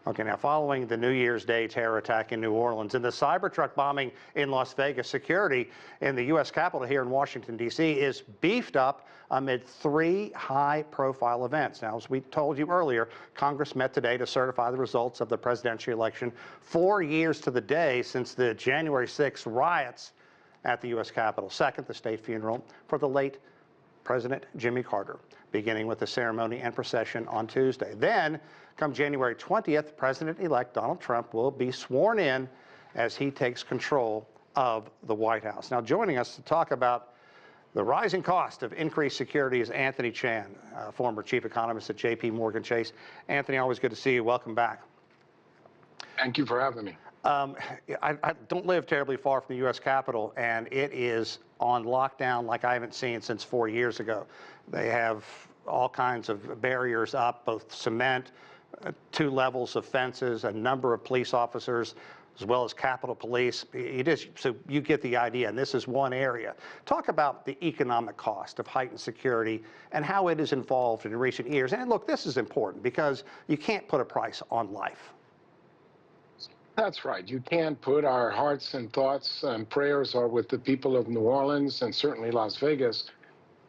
Okay, now following the New Year's Day terror attack in New Orleans and the Cybertruck bombing in Las Vegas, security in the U.S. Capitol here in Washington, D.C. is beefed up amid 3 high-profile events. Now, as we told you earlier, Congress met today to certify the results of the presidential election 4 years to the day since the January 6th riots at the U.S. Capitol. Second, the state funeral for the late President Jimmy Carter, beginning with the ceremony and procession on Tuesday. Then, come January 20th, President-elect Donald Trump will be sworn in as he takes control of the White House. Now, joining us to talk about the rising cost of increased security is Anthony Chan, former chief economist at JPMorgan Chase. Anthony, always good to see you. Welcome back. Thank you for having me. I don't live terribly far from the U.S. Capitol, and it is on lockdown like I haven't seen since 4 years ago. They have all kinds of barriers up, both cement, 2 levels of fences, a number of police officers, as well as Capitol Police. So you get the idea, and this is one area. Talk about the economic cost of heightened security and how it is involved in recent years. And look, this is important because you can't put a price on life. That's right. You can't put our hearts and thoughts and prayers are with the people of New Orleans and certainly Las Vegas.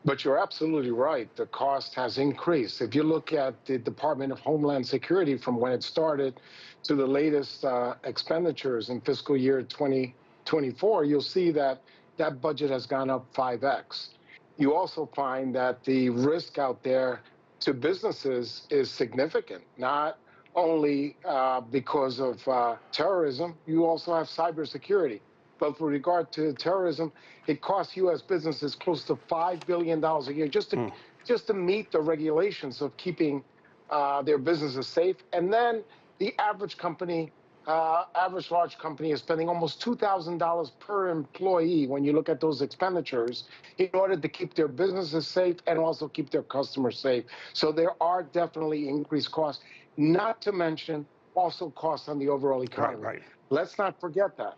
But you're absolutely right. The cost has increased. If you look at the Department of Homeland Security from when it started to the latest expenditures in fiscal year 2024, you'll see that that budget has gone up 5x. You also find that the risk out there to businesses is significant, not only because of terrorism, you also have cybersecurity. But with regard to terrorism, it costs U.S. businesses close to $5 billion a year just to meet the regulations of keeping their businesses safe. And then the average company, average large company is spending almost $2,000 per employee when you look at those expenditures in order to keep their businesses safe and also keep their customers safe. So there are definitely increased costs, not to mention also costs on the overall economy. Right. Let's not forget that.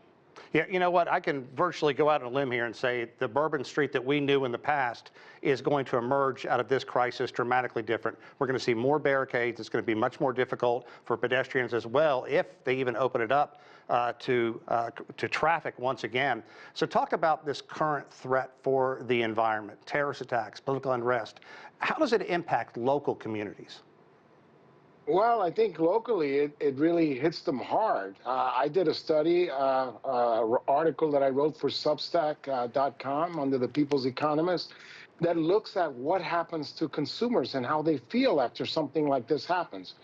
Yeah, you know what? I can virtually go out on a limb here and say the Bourbon Street that we knew in the past is going to emerge out of this crisis dramatically different. We're going to see more barricades. It's going to be much more difficult for pedestrians as well, if they even open it up to traffic once again. So talk about this current threat for the environment, terrorist attacks, political unrest. How does it impact local communities? Well, I think locally it really hits them hard. I did a study, article that I wrote for Substack.com under the People's Economist that looks at what happens to consumers and how they feel after something like this happens.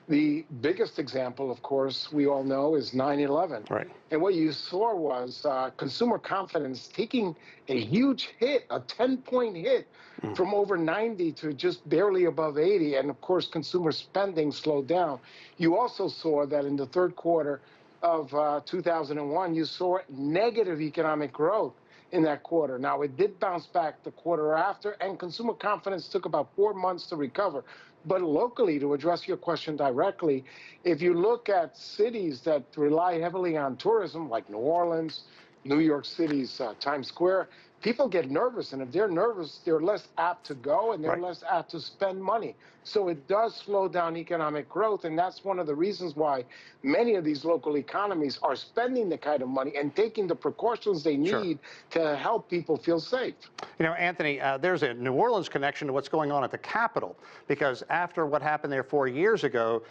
The biggest example, of course, we all know is 9/11. Right. And what you saw was consumer confidence taking a huge hit, a 10-point hit from over 90 to just barely above 80. And of course, consumer spending slowed down. You also saw that in the third quarter of 2001, you saw negative economic growth in that quarter. Now, it did bounce back the quarter after, and consumer confidence took about 4 months to recover. But locally, to address your question directly, if you look at cities that rely heavily on tourism, like New Orleans, New York City's Times Square, people get nervous. And if they're nervous, they're less apt to go and they're less apt to spend money. So it does slow down economic growth. And that's one of the reasons why many of these local economies are spending the kind of money and taking the precautions they need to help people feel safe. You know, Anthony, there's a New Orleans connection to what's going on at the Capitol, because after what happened there 4 years ago,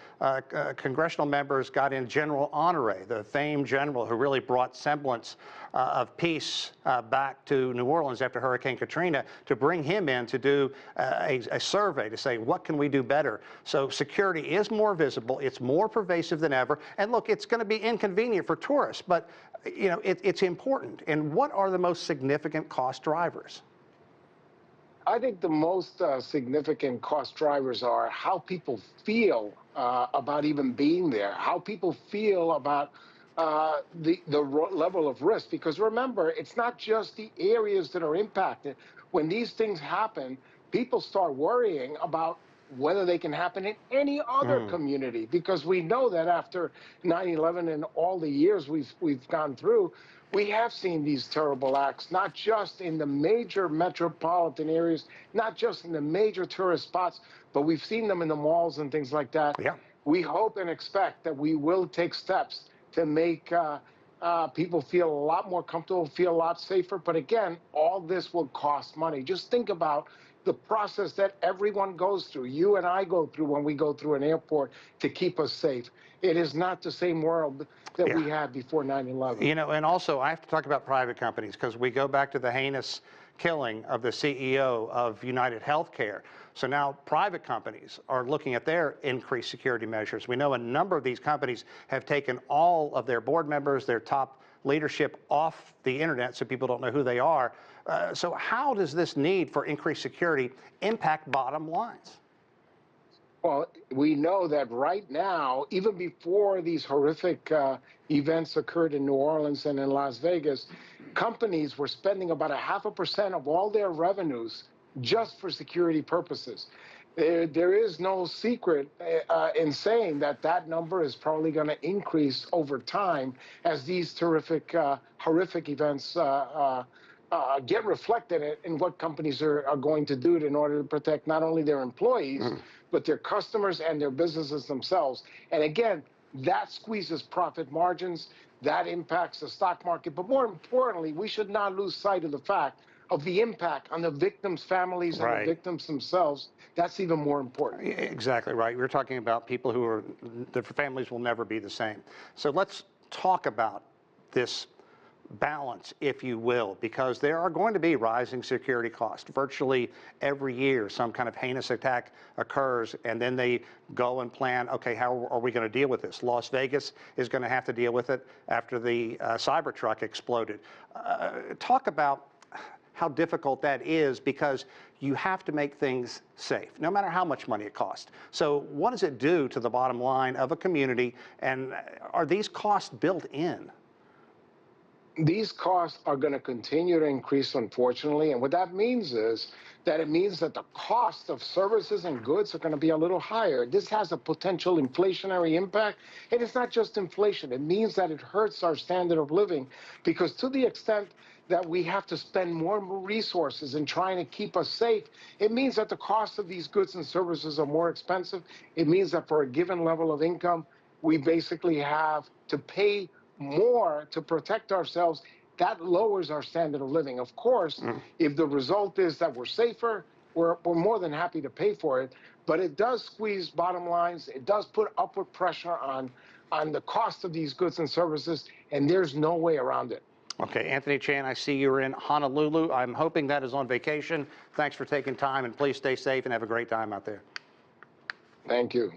congressional members got in General Honore, the famed general who really brought semblance of peace back to New Orleans after Hurricane Katrina, to bring him in to do a survey to say, what can we do better? So security is more visible, it's more pervasive than ever, and look, it's going to be inconvenient for tourists, but you know, it's important. And what are the most significant cost drivers? I think the most significant cost drivers are how people feel about even being there, how people feel about the level of risk. Because remember, it's not just the areas that are impacted. When these things happen, people start worrying about whether they can happen in any other community, because we know that after 9/11 and all the years we've gone through, we have seen these terrible acts, not just in the major metropolitan areas, not just in the major tourist spots, but we've seen them in the malls and things like that. Yeah. we hope and expect that we will take steps to make people feel a lot more comfortable, feel a lot safer. But again, all this will cost money. Just think about the process that everyone goes through. You and I go through when we go through an airport to keep us safe. It is not the same world that we had before 9/11. You know, and also I have to talk about private companies because we go back to the heinous killing of the CEO of United Healthcare. So now private companies are looking at their increased security measures. We know a number of these companies have taken all of their board members, their top leadership off the internet so people don't know who they are. So how does this need for increased security impact bottom lines? Well, we know that right now, even before these horrific events occurred in New Orleans and in Las Vegas, companies were spending about 0.5% of all their revenues just for security purposes. There is no secret in saying that that number is probably going to increase over time as these horrific events get reflected in what companies are going to do in order to protect not only their employees, but their customers and their businesses themselves. And again, that squeezes profit margins, that impacts the stock market. But more importantly, we should not lose sight of the fact of the impact on the victims' families and the victims themselves. That's even more important. Exactly right. We're talking about people who are, their families will never be the same. So let's talk about this balance, if you will, because there are going to be rising security costs. Virtually every year, some kind of heinous attack occurs, and then they go and plan, okay, how are we going to deal with this? Las Vegas is going to have to deal with it after the Cybertruck exploded. Talk about how difficult that is, because you have to make things safe, no matter how much money it costs. So what does it do to the bottom line of a community, and are these costs built in? These costs are going to continue to increase, unfortunately. And what that means is that it means that the cost of services and goods are going to be a little higher. This has a potential inflationary impact. And it's not just inflation. It means that it hurts our standard of living, because to the extent that we have to spend more resources in trying to keep us safe, it means that the cost of these goods and services are more expensive. It means that for a given level of income, we basically have to pay more to protect ourselves. That lowers our standard of living. Of course, if the result is that we're safer, we're more than happy to pay for it. But it does squeeze bottom lines. It does put upward pressure on the cost of these goods and services, and there's no way around it. Okay, Anthony Chan, I see you're in Honolulu. I'm hoping that is on vacation. Thanks for taking time, and please stay safe and have a great time out there. Thank you.